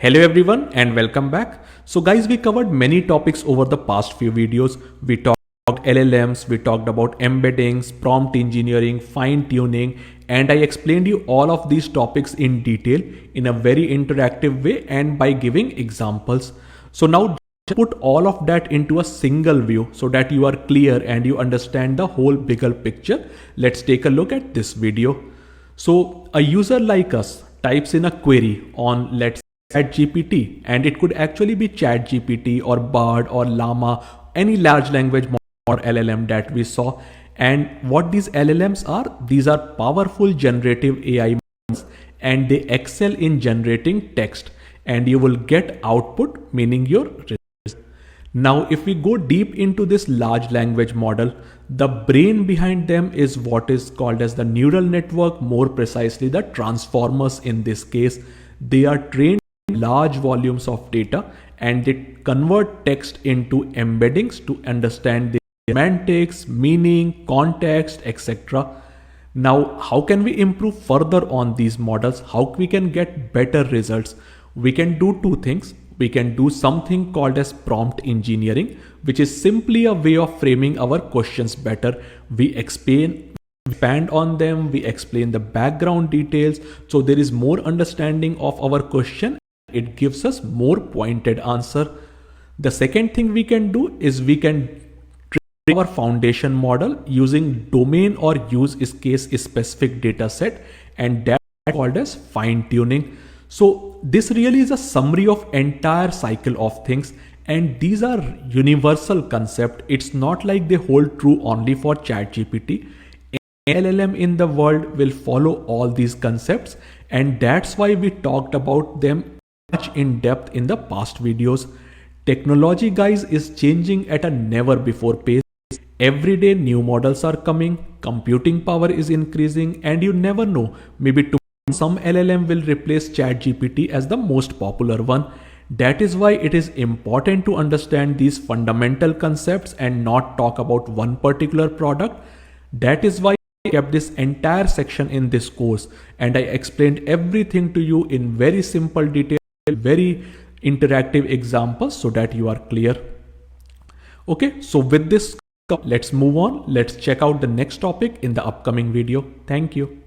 Hello everyone and welcome back. So guys, we covered many topics over the past few videos. We talked about LLMs, we talked about embeddings, prompt engineering, fine tuning, and I explained you all of these topics in detail in a very interactive way and by giving examples. So now just put all of that into a single view so that you are clear and you understand the whole bigger picture. Let's take a look at this video. So a user like us types in a query on, let's ChatGPT, and it could actually be ChatGPT or Bard or Llama, any large language model or LLM that we saw. And what these LLMs are, these are powerful generative AI models and they excel in generating text, and you will get output, meaning your result. Now, if we go deep into this large language model, the brain behind them is what is called as the neural network, more precisely the transformers in this case. They are trained large volumes of data and they convert text into embeddings to understand the semantics, meaning, context, etc. Now, how can we improve further on these models? How we can get better results? We can do two things. We can do something called as prompt engineering, which is simply a way of framing our questions better. We expand on them, we explain the background details, so there is more understanding of our question. It gives us more pointed answer. The second thing we can do is we can train our foundation model using domain or use case specific data set, and that's called as fine tuning. So this really is a summary of entire cycle of things, and these are universal concept. It's not like they hold true only for ChatGPT. LLM in the world will follow all these concepts, and that's why we talked about them much in depth in the past videos. Technology, guys, is changing at a never before pace. Every day new models are coming, computing power is increasing, and you never know, maybe tomorrow some LLM will replace ChatGPT as the most popular one. That is why it is important to understand these fundamental concepts and not talk about one particular product. That is why I kept this entire section in this course and I explained everything to you in very simple detail, very interactive examples so that you are clear. Okay, so with this, let's move on. Let's check out the next topic in the upcoming video. Thank you.